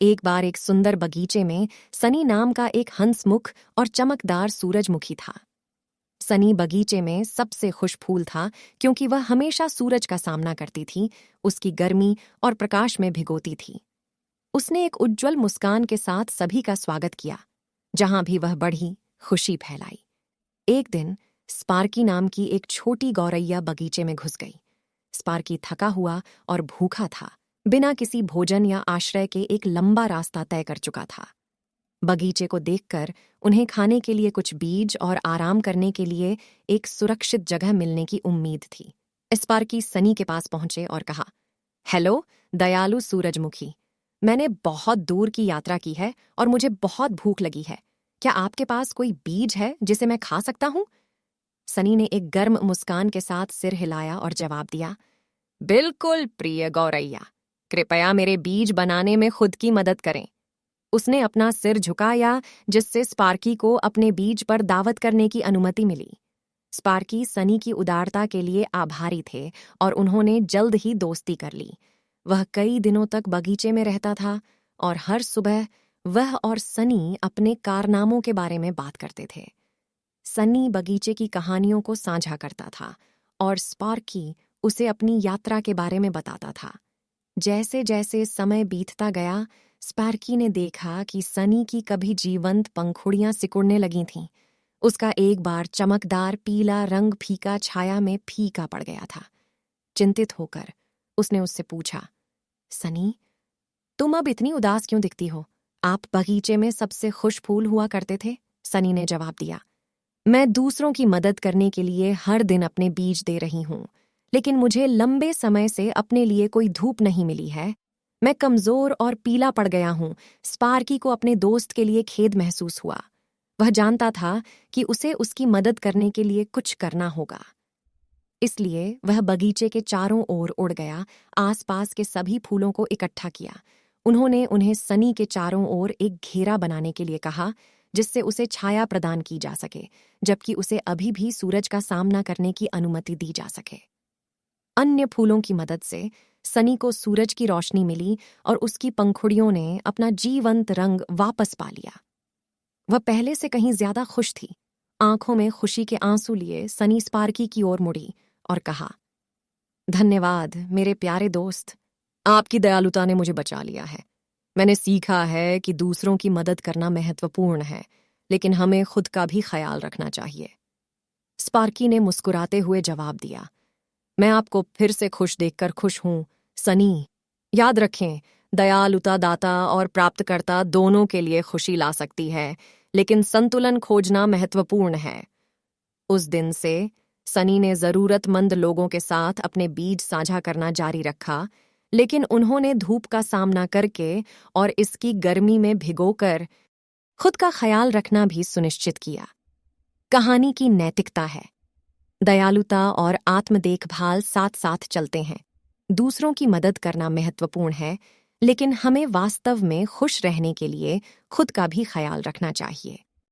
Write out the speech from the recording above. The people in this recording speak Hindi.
एक बार एक सुंदर बगीचे में सनी नाम का एक हंसमुख और चमकदार सूरजमुखी था। सनी बगीचे में सबसे खुश फूल था क्योंकि वह हमेशा सूरज का सामना करती थी, उसकी गर्मी और प्रकाश में भिगोती थी। उसने एक उज्ज्वल मुस्कान के साथ सभी का स्वागत किया। जहां भी वह बढ़ी, खुशी फैलाई। एक दिन स्पार्की नाम की एक छोटी गौरैया बगीचे में घुस गई। स्पार्की थका हुआ और भूखा था, बिना किसी भोजन या आश्रय के एक लंबा रास्ता तय कर चुका था। बगीचे को देखकर उन्हें खाने के लिए कुछ बीज और आराम करने के लिए एक सुरक्षित जगह मिलने की उम्मीद थी। स्पार्की सनी के पास पहुंचे और कहा, हेलो दयालु सूरजमुखी, मैंने बहुत दूर की यात्रा की है और मुझे बहुत भूख लगी है। क्या आपके पास कोई बीज है जिसे मैं खा सकता हूं? सनी ने एक गर्म मुस्कान के साथ सिर हिलाया और जवाब दिया, बिल्कुल प्रिय गौरैया, कृपया मेरे बीज बनाने में खुद की मदद करें। उसने अपना सिर झुकाया, जिससे स्पार्की को अपने बीज पर दावत करने की अनुमति मिली। स्पार्की सनी की उदारता के लिए आभारी थे और उन्होंने जल्द ही दोस्ती कर ली। वह कई दिनों तक बगीचे में रहता था और हर सुबह वह और सनी अपने कारनामों के बारे में बात करते थे। सनी बगीचे की कहानियों को साझा करता था और स्पार्की उसे अपनी यात्रा के बारे में बताता था। जैसे जैसे समय बीतता गया, स्पार्की ने देखा कि सनी की कभी जीवंत पंखुड़ियां सिकुड़ने लगी थीं। उसका एक बार चमकदार पीला रंग फीका छाया में फीका पड़ गया था। चिंतित होकर उसने उससे पूछा, सनी, तुम अब इतनी उदास क्यों दिखती हो? आप बगीचे में सबसे खुश फूल हुआ करते थे। सनी ने जवाब दिया, मैं दूसरों की मदद करने के लिए हर दिन अपने बीज दे रही हूं, लेकिन मुझे लंबे समय से अपने लिए कोई धूप नहीं मिली है। मैं कमजोर और पीला पड़ गया हूं। स्पार्की को अपने दोस्त के लिए खेद महसूस हुआ। वह जानता था कि उसे उसकी मदद करने के लिए कुछ करना होगा। इसलिए वह बगीचे के चारों ओर उड़ गया, आसपास के सभी फूलों को इकट्ठा किया। उन्होंने उन्हें सनी के चारों ओर एक घेरा बनाने के लिए कहा, जिससे उसे छाया प्रदान की जा सके, जबकि उसे अभी भी सूरज का सामना करने की अनुमति दी जा सके। अन्य फूलों की मदद से सनी को सूरज की रोशनी मिली और उसकी पंखुड़ियों ने अपना जीवंत रंग वापस पा लिया। वह पहले से कहीं ज्यादा खुश थी। आंखों में खुशी के आंसू लिए सनी स्पार्की की ओर मुड़ी और कहा, धन्यवाद मेरे प्यारे दोस्त, आपकी दयालुता ने मुझे बचा लिया है। मैंने सीखा है कि दूसरों की मदद करना महत्वपूर्ण है, लेकिन हमें खुद का भी ख्याल रखना चाहिए। स्पार्की ने मुस्कुराते हुए जवाब दिया, मैं आपको फिर से खुश देखकर खुश हूं, सनी। याद रखें, दयालुता दाता और प्राप्तकर्ता दोनों के लिए खुशी ला सकती है, लेकिन संतुलन खोजना महत्वपूर्ण है। उस दिन से सनी ने जरूरतमंद लोगों के साथ अपने बीज साझा करना जारी रखा, लेकिन उन्होंने धूप का सामना करके और इसकी गर्मी में भिगोकर खुद का ख्याल रखना भी सुनिश्चित किया। कहानी की नैतिकता है, दयालुता और आत्म देखभाल साथ साथ चलते हैं। दूसरों की मदद करना महत्वपूर्ण है, लेकिन हमें वास्तव में खुश रहने के लिए खुद का भी ख्याल रखना चाहिए।